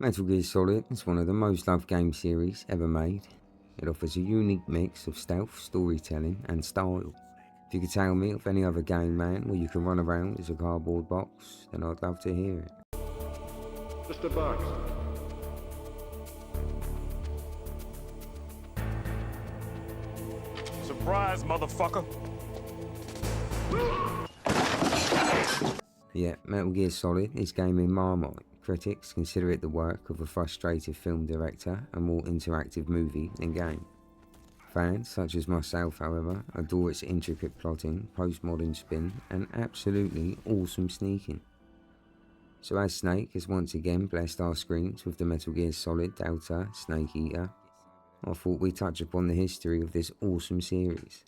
Metal Gear Solid is one of the most loved game series ever made. It offers a unique mix of stealth, storytelling and style. If you could tell me of any other game, man, where you can run around as a cardboard box, then I'd love to hear it. Just a box. Surprise, motherfucker! Yeah, Metal Gear Solid is gaming Marmite. Critics consider it the work of a frustrated film director, a more interactive movie than game. Fans, such as myself, however, adore its intricate plotting, postmodern spin, and absolutely awesome sneaking. So as Snake has once again blessed our screens with the Metal Gear Solid Delta Snake Eater, I thought we'd touch upon the history of this awesome series.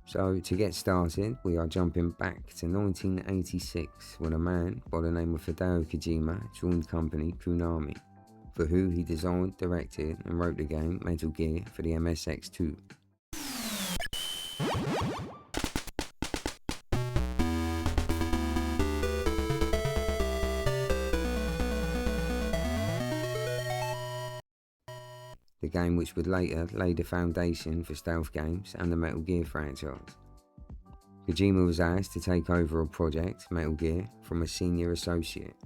So to get started, we are jumping back to 1986 when a man by the name of Hideo Kojima joined company Konami, for who he designed, directed and wrote the game Metal Gear for the MSX2. The game which would later lay the foundation for stealth games and the Metal Gear franchise. Kojima was asked to take over a project, Metal Gear, from a senior associate.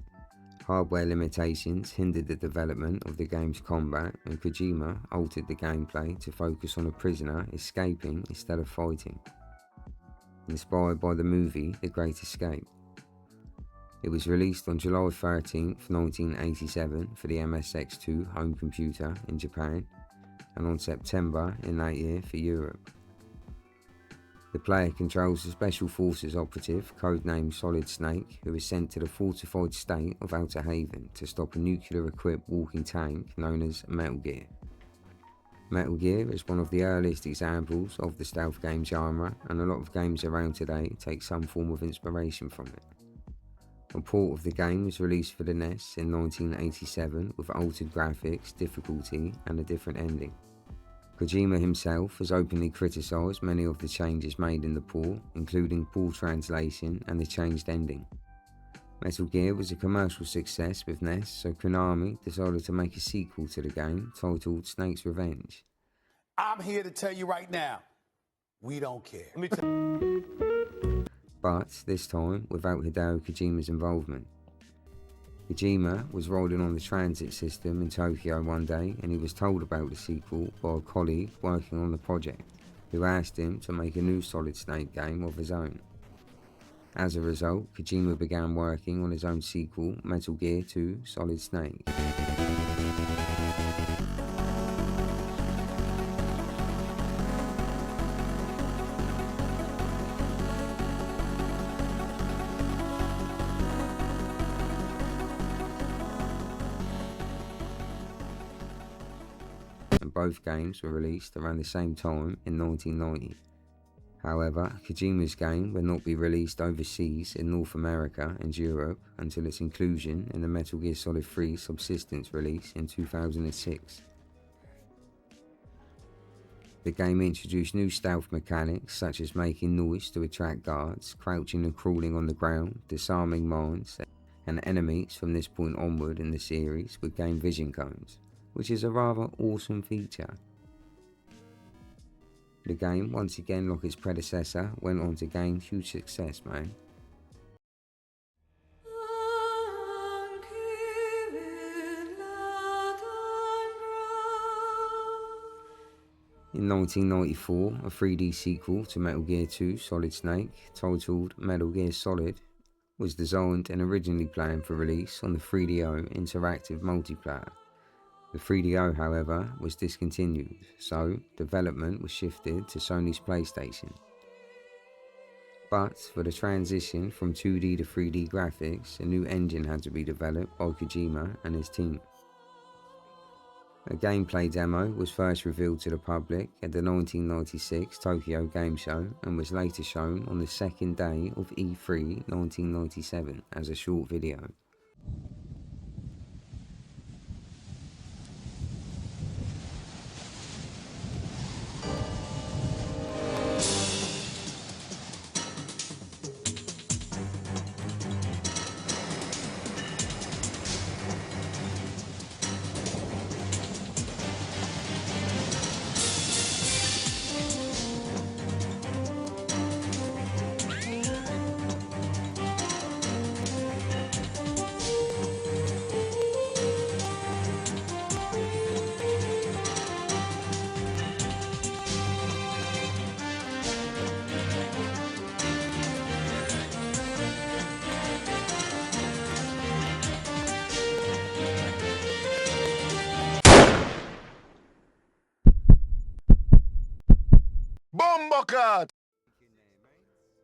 Hardware limitations hindered the development of the game's combat, and Kojima altered the gameplay to focus on a prisoner escaping instead of fighting. Inspired by the movie The Great Escape. It was released on July 13, 1987 for the MSX2 home computer in Japan, and on September in that year for Europe. The player controls a Special Forces operative, codenamed Solid Snake, who is sent to the fortified state of Outer Haven to stop a nuclear-equipped walking tank known as Metal Gear. Metal Gear is one of the earliest examples of the stealth game genre, and a lot of games around today take some form of inspiration from it. A port of the game was released for the NES in 1987 with altered graphics, difficulty and a different ending. Kojima himself has openly criticised many of the changes made in the port, including poor translation and the changed ending. Metal Gear was a commercial success with NES, so Konami decided to make a sequel to the game titled Snake's Revenge. I'm here to tell you right now, we don't care. But this time without Hideo Kojima's involvement. Kojima was riding on the transit system in Tokyo one day and he was told about the sequel by a colleague working on the project, who asked him to make a new Solid Snake game of his own. As a result, Kojima began working on his own sequel, Metal Gear 2 Solid Snake. Both games were released around the same time in 1990. However, Kojima's game would not be released overseas in North America and Europe until its inclusion in the Metal Gear Solid 3 Subsistence release in 2006. The game introduced new stealth mechanics such as making noise to attract guards, crouching and crawling on the ground, disarming mines, and enemies from this point onward in the series would gain vision cones, which is a rather awesome feature. The game, once again like its predecessor, went on to gain huge success, man. In 1994, a 3D sequel to Metal Gear 2 Solid Snake, titled Metal Gear Solid, was designed and originally planned for release on the 3DO interactive multiplayer. The 3DO, however, was discontinued, so development was shifted to Sony's PlayStation. But for the transition from 2D to 3D graphics, a new engine had to be developed by Kojima and his team. A gameplay demo was first revealed to the public at the 1996 Tokyo Game Show and was later shown on the second day of E3 1997 as a short video. God!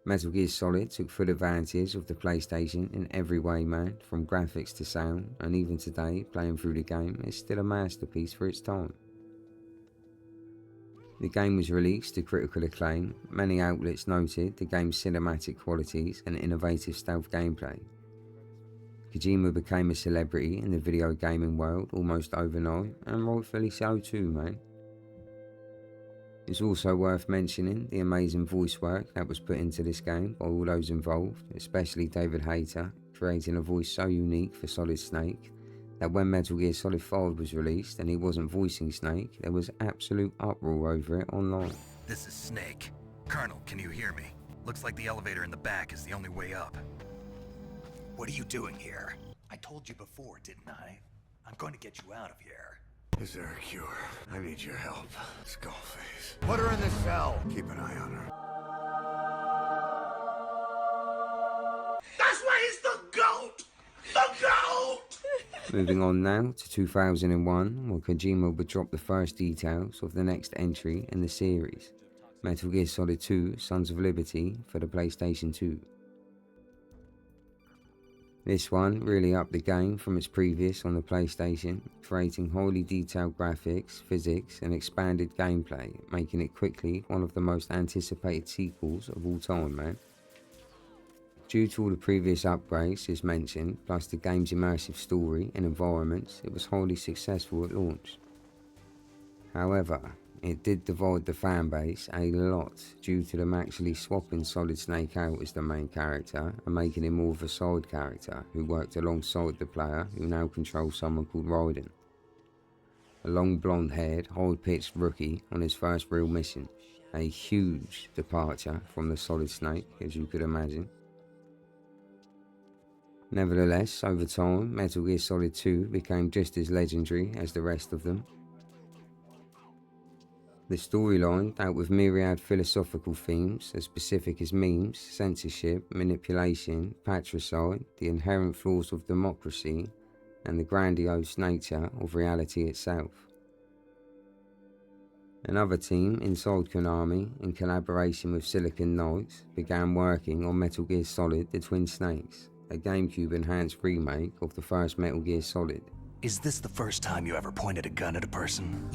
Metal Gear Solid took full advantage of the PlayStation in every way, man, from graphics to sound, and even today, playing through the game is still a masterpiece for its time. The game was released to critical acclaim. Many outlets noted the game's cinematic qualities and innovative stealth gameplay. Kojima became a celebrity in the video gaming world almost overnight, and rightfully so too, man. It's also worth mentioning the amazing voice work that was put into this game by all those involved, especially David Hayter, creating a voice so unique for Solid Snake that when Metal Gear Solid 5 was released and he wasn't voicing Snake, there was absolute uproar over it online. This is Snake. Colonel, can you hear me? Looks like the elevator in the back is the only way up. What are you doing here? I told you before, didn't I? I'm going to get you out of here. Is there a cure? I need your help. Skullface. Put her in the cell. Keep an eye on her. That's why he's the GOAT! The GOAT! Moving on now to 2001, where Kojima would drop the first details of the next entry in the series, Metal Gear Solid 2 Sons of Liberty for the PlayStation 2. This one really upped the game from its previous on the PlayStation, creating highly detailed graphics, physics and expanded gameplay, making it quickly one of the most anticipated sequels of all time, man. Due to all the previous upgrades as mentioned, plus the game's immersive story and environments, it was highly successful at launch. However, it did divide the fanbase a lot due to them actually swapping Solid Snake out as the main character and making him more of a side character who worked alongside the player who now controls someone called Raiden. A long blonde-haired, high-pitched rookie on his first real mission. A huge departure from the Solid Snake, as you could imagine. Nevertheless, over time, Metal Gear Solid 2 became just as legendary as the rest of them. The storyline dealt with myriad philosophical themes as specific as memes, censorship, manipulation, patricide, the inherent flaws of democracy, and the grandiose nature of reality itself. Another team inside Konami, in collaboration with Silicon Knights, began working on Metal Gear Solid: The Twin Snakes, a GameCube-enhanced remake of the first Metal Gear Solid. Is this the first time you ever pointed a gun at a person?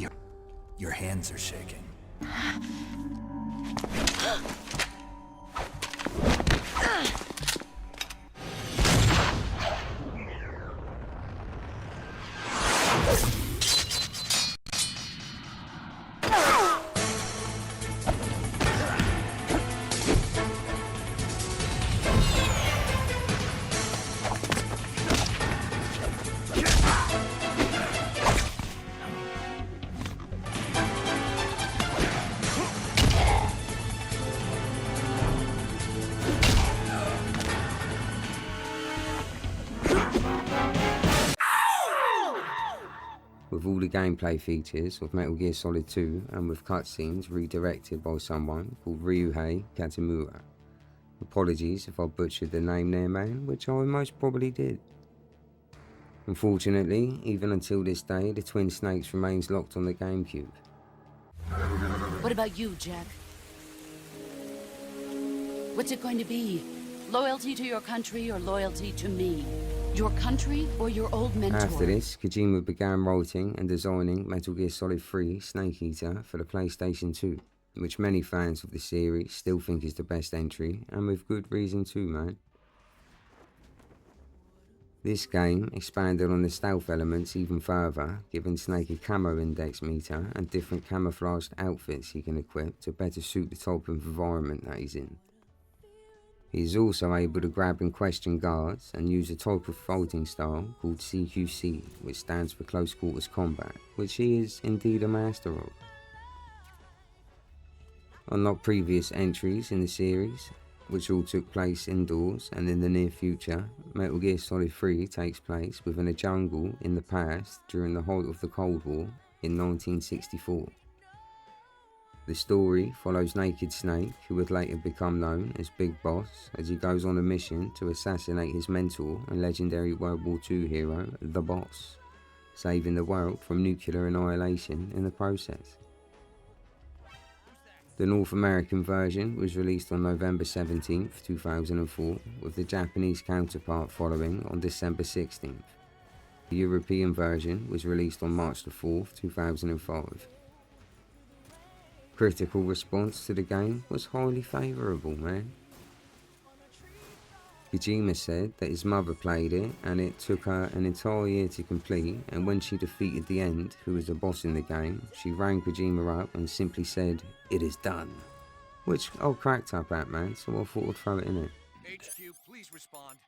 Your hands are shaking. With all the gameplay features of Metal Gear Solid 2 and with cutscenes redirected by someone called Ryuhei Katamura. Apologies if I butchered the name there, man, which I most probably did. Unfortunately, even until this day, the Twin Snakes remains locked on the GameCube. What about you, Jack? What's it going to be? Loyalty to your country or loyalty to me? Your country or your old mentor? After this, Kojima began writing and designing Metal Gear Solid 3 Snake Eater for the PlayStation 2, which many fans of the series still think is the best entry, and with good reason too, man. This game expanded on the stealth elements even further, giving Snake a camo index meter and different camouflaged outfits he can equip to better suit the type of environment that he's in. He is also able to grab and question guards and use a type of fighting style called CQC, which stands for Close Quarters Combat, which he is indeed a master of. Unlike previous entries in the series, which all took place indoors and in the near future, Metal Gear Solid 3 takes place within a jungle in the past during the height of the Cold War in 1964. The story follows Naked Snake, who would later become known as Big Boss, as he goes on a mission to assassinate his mentor and legendary World War II hero, The Boss, saving the world from nuclear annihilation in the process. The North American version was released on November 17, 2004, with the Japanese counterpart following on December 16th. The European version was released on March 4, 2005. Critical response to the game was highly favourable, man. Kojima said that his mother played it and it took her an entire year to complete, and when she defeated the End, who was the boss in the game, she rang Kojima up and simply said, "It is done." Which I cracked up at, man, so I thought I'd throw it in it. HQ, please respond.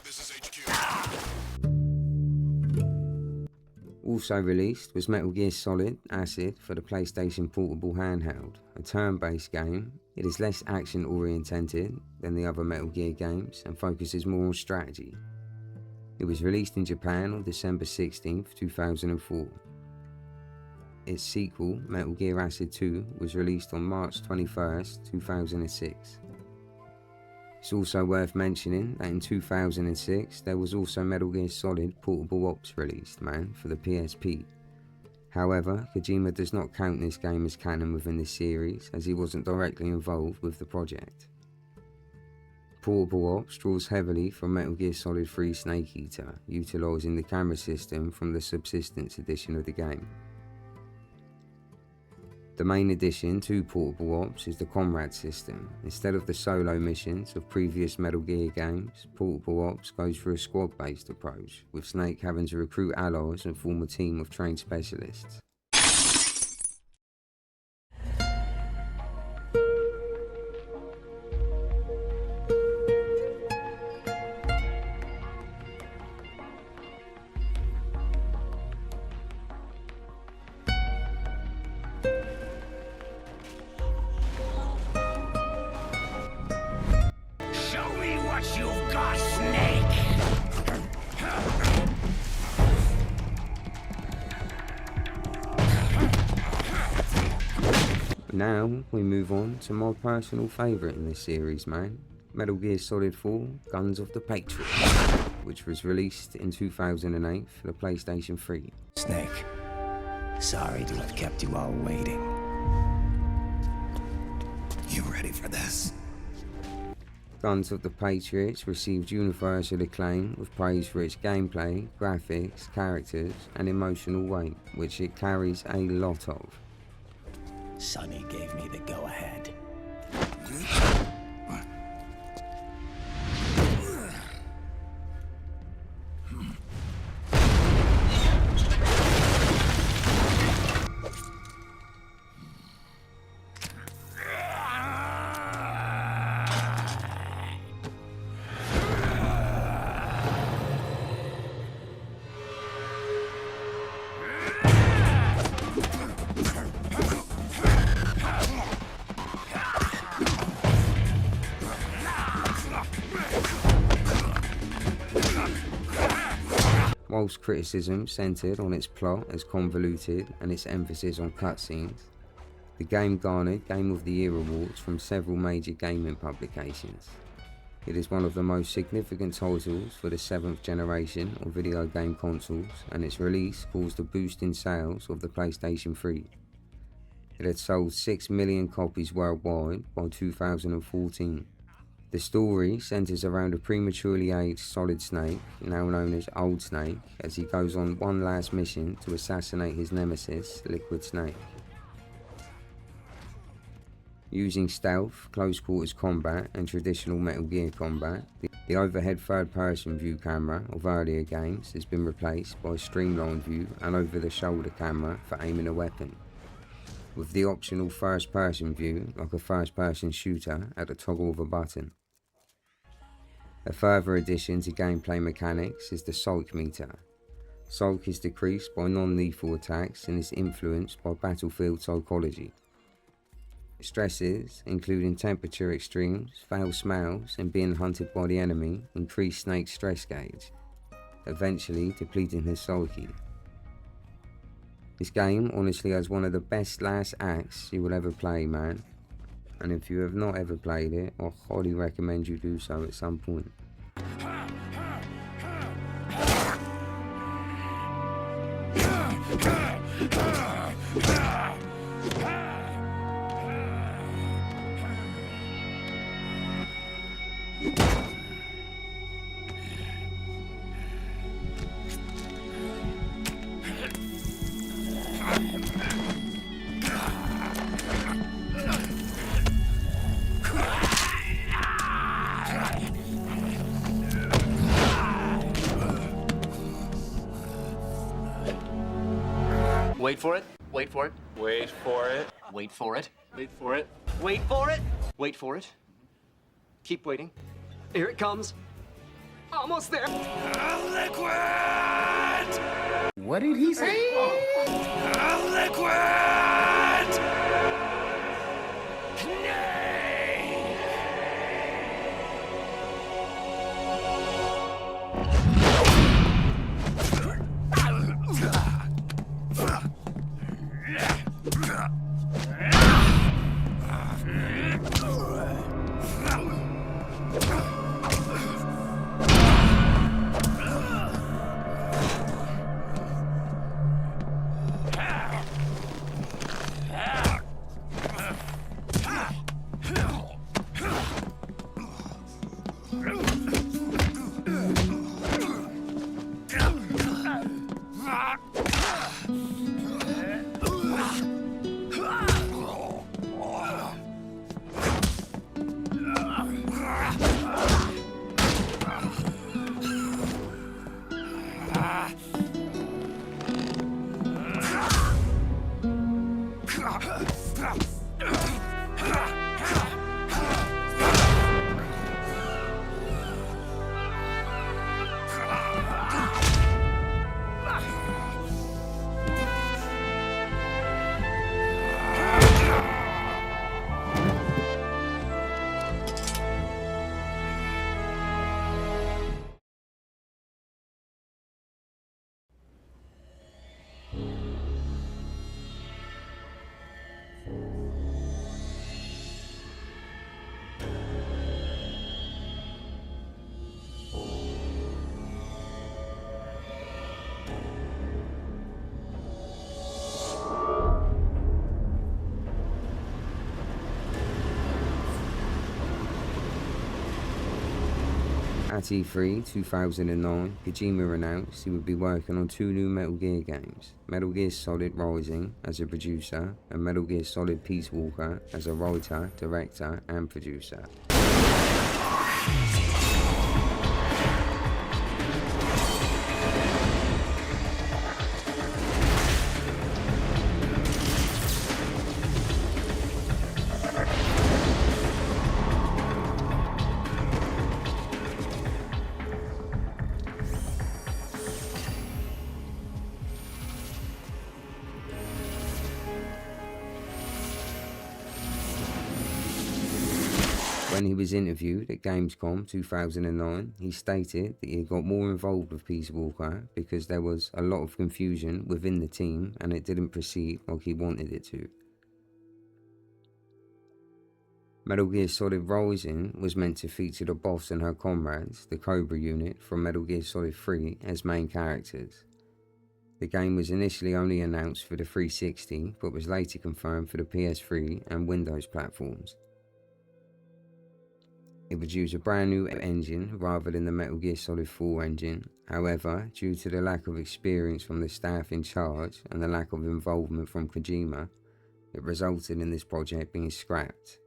This is HQ. Also released was Metal Gear Solid Acid for the PlayStation Portable handheld, a turn-based game. It is less action-oriented than the other Metal Gear games and focuses more on strategy. It was released in Japan on December 16, 2004. Its sequel, Metal Gear Acid 2, was released on March 21, 2006. It's also worth mentioning that in 2006 there was also Metal Gear Solid Portable Ops released, man, for the PSP. However, Kojima does not count this game as canon within this series, as he wasn't directly involved with the project. Portable Ops draws heavily from Metal Gear Solid 3 Snake Eater, utilising the camera system from the Subsistence edition of the game. The main addition to Portable Ops is the Comrade system. Instead of the solo missions of previous Metal Gear games, Portable Ops goes for a squad-based approach, with Snake having to recruit allies and form a team of trained specialists. You've got, Snake! Now we move on to my personal favourite in this series, man. Metal Gear Solid 4 Guns of the Patriot, which was released in 2008 for the PlayStation 3. Snake, sorry to have kept you all waiting. You ready for this? Guns of the Patriots received universal acclaim with praise for its gameplay, graphics, characters, and emotional weight, which it carries a lot of. Sonny gave me the go-ahead. Whilst criticism centred on its plot as convoluted and its emphasis on cutscenes, the game garnered Game of the Year awards from several major gaming publications. It is one of the most significant titles for the 7th generation of video game consoles, and its release caused a boost in sales of the PlayStation 3. It had sold 6 million copies worldwide by 2014. The story centres around a prematurely aged Solid Snake, now known as Old Snake, as he goes on one last mission to assassinate his nemesis, Liquid Snake. Using stealth, close quarters combat and traditional Metal Gear combat, the overhead third-person view camera of earlier games has been replaced by a streamlined view and over-the-shoulder camera for aiming a weapon, with the optional first-person view like a first-person shooter at the toggle of a button. A further addition to gameplay mechanics is the Psych meter. Psych is decreased by non-lethal attacks and is influenced by battlefield psychology. Stresses, including temperature extremes, foul smells, and being hunted by the enemy, increase Snake's stress gauge, eventually depleting his psyche. This game honestly has one of the best last acts you will ever play, man. And if you have not ever played it, I highly recommend you do so at some point. Wait for it. Wait for it. Wait for it. Wait for it. Wait for it. Wait for it. Wait for it. Keep waiting. Here it comes. Almost there. Liquid! What did he say? Liquid! At E3 2009, Kojima announced he would be working on 2 new Metal Gear games, Metal Gear Solid Rising as a producer and Metal Gear Solid Peace Walker as a writer, director and producer. When he was interviewed at Gamescom 2009, he stated that he got more involved with Peace Walker because there was a lot of confusion within the team and it didn't proceed like he wanted it to. Metal Gear Solid Rising was meant to feature the boss and her comrades, the Cobra unit from Metal Gear Solid 3, as main characters. The game was initially only announced for the 360, but was later confirmed for the PS3 and Windows platforms. It would use a brand new engine rather than the Metal Gear Solid 4 engine. However, due to the lack of experience from the staff in charge and the lack of involvement from Kojima, it resulted in this project being scrapped.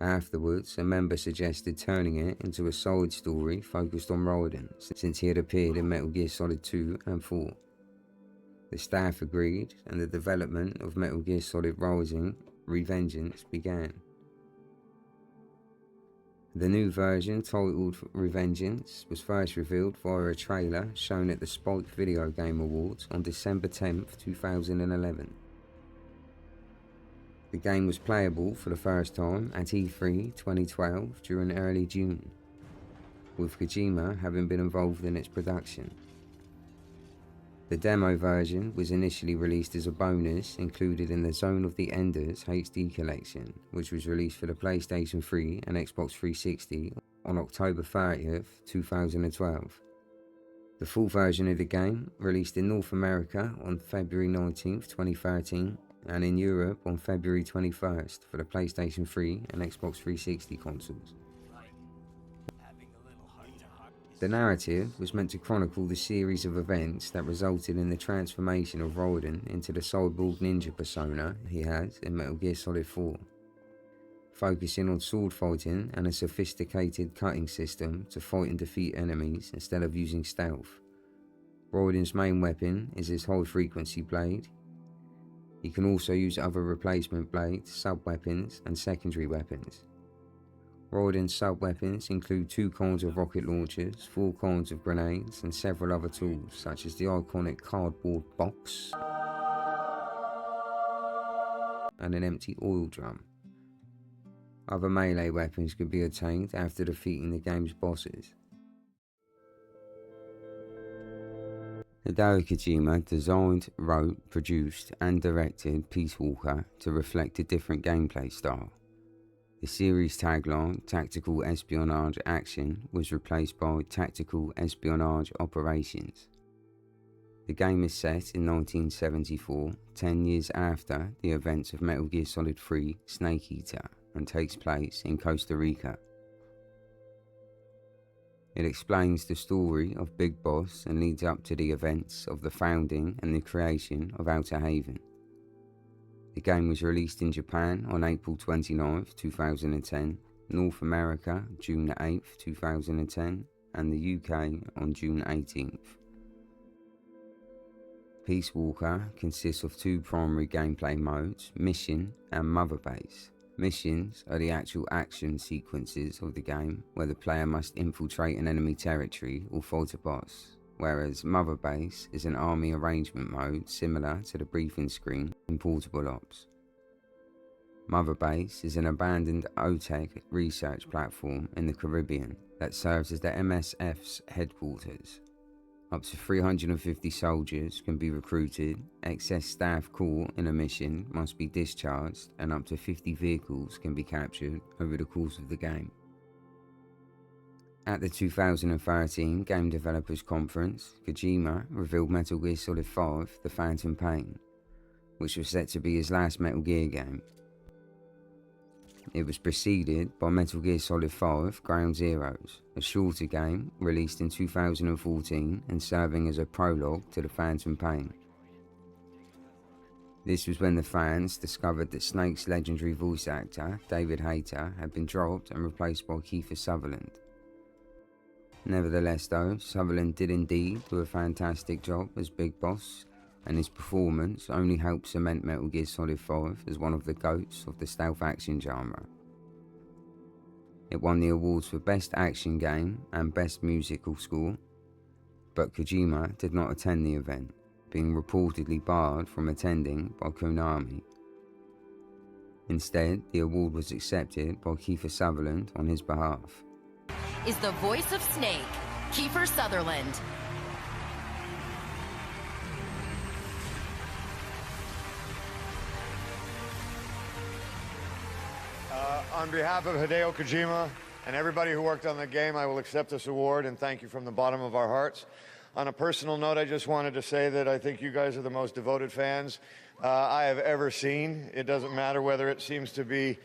Afterwards, a member suggested turning it into a side story focused on Raiden, since he had appeared in Metal Gear Solid 2 and 4. The staff agreed, and the development of Metal Gear Solid Rising: Revengeance began. The new version, titled Revengeance, was first revealed via a trailer shown at the Spike Video Game Awards on December 10, 2011. The game was playable for the first time at E3 2012 during early June, with Kojima having been involved in its production. The demo version was initially released as a bonus included in the Zone of the Enders HD collection, which was released for the PlayStation 3 and Xbox 360 on October 30th, 2012. The full version of the game released in North America on February 19th, 2013, and in Europe on February 21st for the PlayStation 3 and Xbox 360 consoles. The narrative was meant to chronicle the series of events that resulted in the transformation of Raiden into the cyborg ninja persona he had in Metal Gear Solid 4, focusing on sword fighting and a sophisticated cutting system to fight and defeat enemies instead of using stealth. Raiden's main weapon is his high-frequency blade, You can also use other replacement blades, sub-weapons, and secondary weapons. Raiden's sub-weapons include 2 kinds of rocket launchers, 4 kinds of grenades, and several other tools, such as the iconic cardboard box and an empty oil drum. Other melee weapons can be obtained after defeating the game's bosses. Hideo Kojima designed, wrote, produced, and directed Peace Walker to reflect a different gameplay style. The series tagline, Tactical Espionage Action, was replaced by Tactical Espionage Operations. The game is set in 1974, 10 years after the events of Metal Gear Solid 3 Snake Eater, and takes place in Costa Rica. It explains the story of Big Boss and leads up to the events of the founding and the creation of Outer Haven. The game was released in Japan on April 29, 2010, North America June 8, 2010, and the UK on June 18th. Peace Walker consists of 2 primary gameplay modes, Mission and Mother Base. Missions are the actual action sequences of the game, where the player must infiltrate an enemy territory or fight a boss, whereas Mother Base is an army arrangement mode similar to the briefing screen in Portable Ops. Mother Base is an abandoned OTEC research platform in the Caribbean that serves as the MSF's headquarters. Up to 350 soldiers can be recruited, excess staff caught in a mission must be discharged, and up to 50 vehicles can be captured over the course of the game. At the 2013 Game Developers Conference, Kojima revealed Metal Gear Solid 5 The Phantom Pain, which was set to be his last Metal Gear game. It was preceded by Metal Gear Solid 5 Ground Zeroes, a shorter game released in 2014 and serving as a prologue to The Phantom Pain. This was when the fans discovered that Snake's legendary voice actor, David Hayter, had been dropped and replaced by Kiefer Sutherland. Nevertheless though, Sutherland did indeed do a fantastic job as Big Boss, and his performance only helped cement Metal Gear Solid 5 as one of the GOATs of the stealth action genre. It won the awards for Best Action Game and Best Musical Score, but Kojima did not attend the event, being reportedly barred from attending by Konami. Instead, the award was accepted by Kiefer Sutherland on his behalf. Is the voice of Snake, Kiefer Sutherland. On behalf of Hideo Kojima and everybody who worked on the game, I will accept this award and thank you from the bottom of our hearts. On a personal note, I just wanted to say that I think you guys are the most devoted fans I have ever seen. It doesn't matter whether it seems to be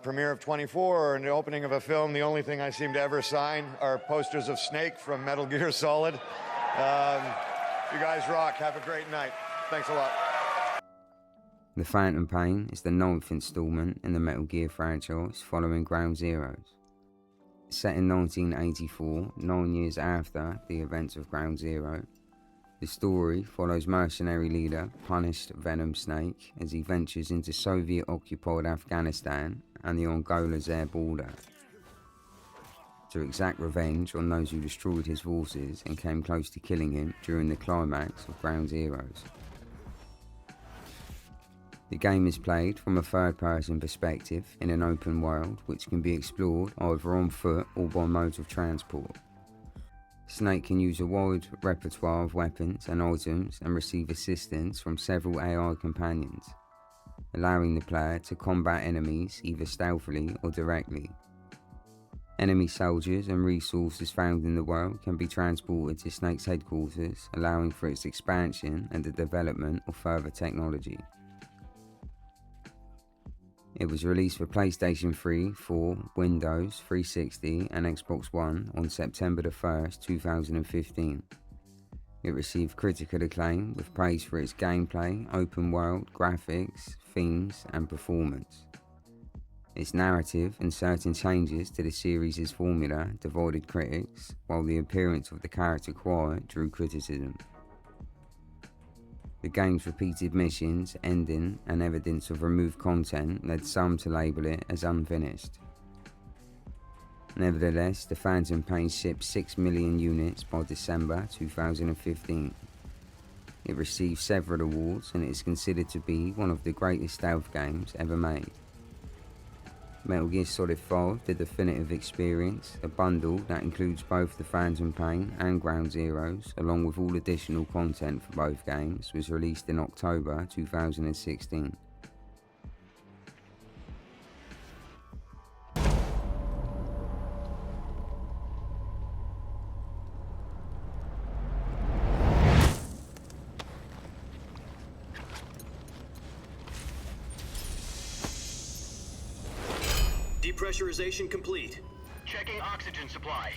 premiere of 24 or an opening of a film. The only thing I seem to ever sign are posters of Snake from Metal Gear Solid. You guys rock. Have a great night. Thanks a lot. The Phantom Pain is the 9th installment in the Metal Gear franchise following Ground Zeroes. Set in 1984, 9 years after the events of Ground Zero, the story follows mercenary leader Punished Venom Snake as he ventures into Soviet-occupied Afghanistan and the Angola Zaire border to exact revenge on those who destroyed his forces and came close to killing him during the climax of Ground Zeroes. The game is played from a third-person perspective in an open world which can be explored either on foot or by modes of transport. Snake can use a wide repertoire of weapons and items and receive assistance from several AI companions, allowing the player to combat enemies either stealthily or directly. Enemy soldiers and resources found in the world can be transported to Snake's headquarters, allowing for its expansion and the development of further technology. It was released for PlayStation 3, 4, Windows 360 and Xbox One on September 1st, 2015. It received critical acclaim with praise for its gameplay, open world, graphics, themes and performance. Its narrative and certain changes to the series' formula divided critics, while the appearance of the character Quiet drew criticism. The game's repeated missions, ending, and evidence of removed content led some to label it as unfinished. Nevertheless, the Phantom Pain shipped 6 million units by December 2015. It received several awards and it is considered to be one of the greatest stealth games ever made. Metal Gear Solid 5: The Definitive Experience, a bundle that includes both the Phantom Pain and Ground Zeroes, along with all additional content for both games, was released in October 2016. Depressurization complete. Checking oxygen supply.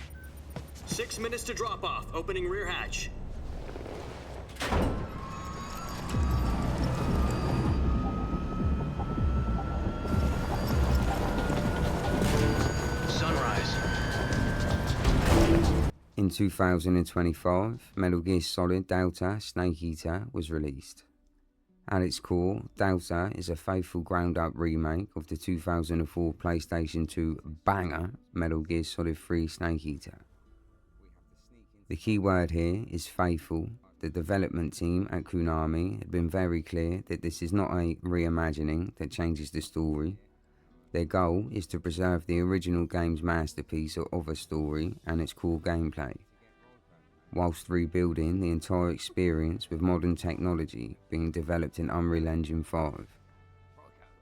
6 minutes to drop off. Opening rear hatch. Sunrise. In 2025, Metal Gear Solid Delta Snake Eater was released. At its core, Delta is a faithful ground-up remake of the 2004 PlayStation 2 banger Metal Gear Solid 3 Snake Eater. The key word here is faithful. The development team at Konami had been very clear that this is not a reimagining that changes the story. Their goal is to preserve the original game's masterpiece of a story and its core gameplay, whilst rebuilding the entire experience with modern technology being developed in Unreal Engine 5.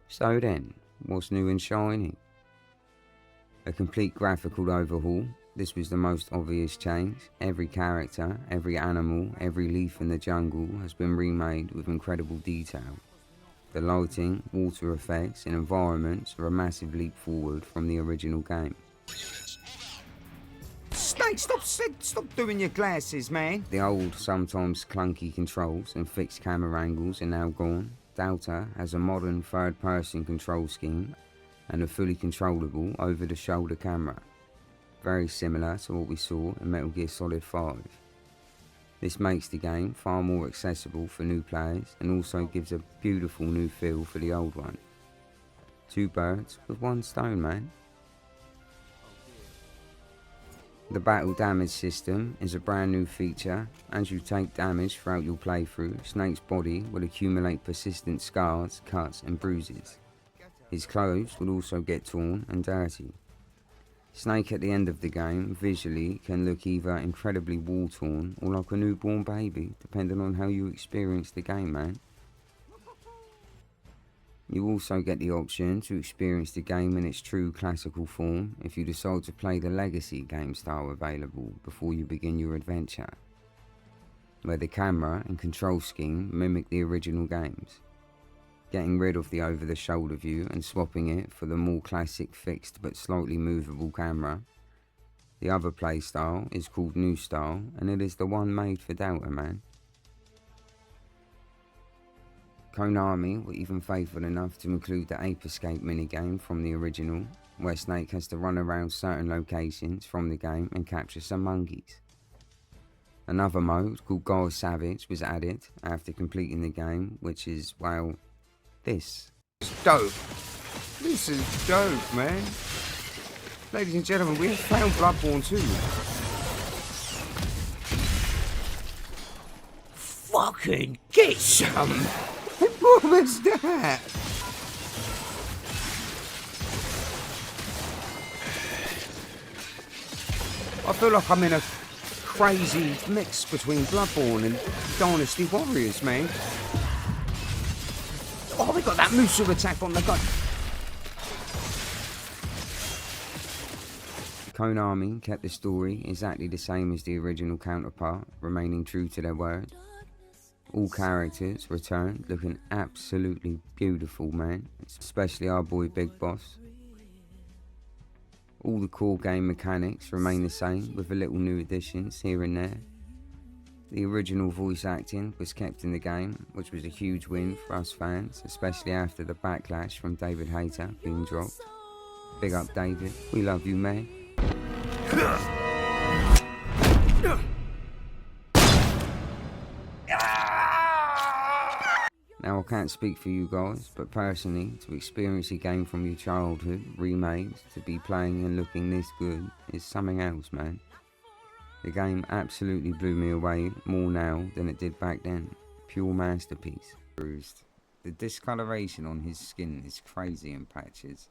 So then, what's new and shiny? A complete graphical overhaul. This was the most obvious change. Every character, every animal, every leaf in the jungle has been remade with incredible detail. The lighting, water effects and environments are a massive leap forward from the original game. Snake, stop doing your glasses, man. The old, sometimes clunky controls and fixed camera angles are now gone. Delta has a modern third-person control scheme and a fully controllable over-the-shoulder camera, very similar to what we saw in Metal Gear Solid 5. This makes the game far more accessible for new players and also gives a beautiful new feel for the old one. Two birds with one stone, man. The battle damage system is a brand new feature. As you take damage throughout your playthrough, Snake's body will accumulate persistent scars, cuts and bruises. His clothes will also get torn and dirty. Snake at the end of the game visually can look either incredibly war-torn or like a newborn baby, depending on how you experience the game, man. You also get the option to experience the game in its true classical form if you decide to play the legacy game style available before you begin your adventure, where the camera and control scheme mimic the original games. Getting rid of the over-the-shoulder view and swapping it for the more classic fixed but slightly movable camera. The other play style is called New Style and it is the one made for Delta, man. Konami were even faithful enough to include the Ape Escape minigame from the original, where Snake has to run around certain locations from the game and capture some monkeys. Another mode called Guy Savage was added after completing the game, which is, well, this. It's dope. This is dope, man. Ladies and gentlemen, we have found Bloodborne 2. Fucking get some! What was that? I feel like I'm in a crazy mix between Bloodborne and Dynasty Warriors, man. Oh, we got that Musu attack on the gun. Konami kept the story exactly the same as the original counterpart, remaining true to their word. All characters returned looking absolutely beautiful, man, especially our boy Big Boss. All the core game mechanics remain the same with a little new additions here and there. The original voice acting was kept in the game, which was a huge win for us fans, especially after the backlash from David Hayter being dropped. Big up David, we love you, man. can't speak for you guys, but personally, to experience a game from your childhood remade, to be playing and looking this good, is something else, man. The game absolutely blew me away more now than it did back then. Pure masterpiece. Bruised. The discoloration on his skin is crazy in patches.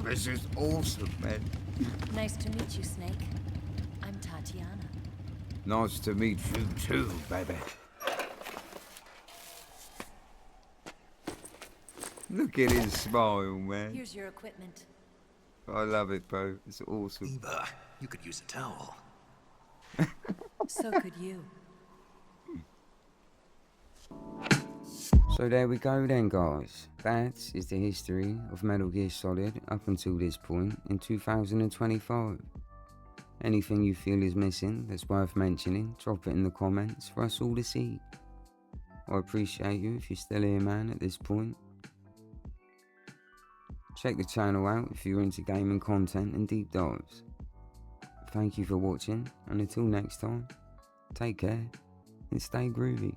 This is awesome, man. Nice to meet you, Snake. I'm Tatiana. Nice to meet you too, baby. Look at his smile, man. Here's your equipment. I love it, bro. It's awesome. Eva, you could use a towel. So could you. So there we go then, guys. That is the history of Metal Gear Solid up until this point in 2025. Anything you feel is missing that's worth mentioning, drop it in the comments for us all to see. I appreciate you if you're still here, man, at this point. Check the channel out if you're into gaming content and deep dives. Thank you for watching, and until next time, take care and stay groovy.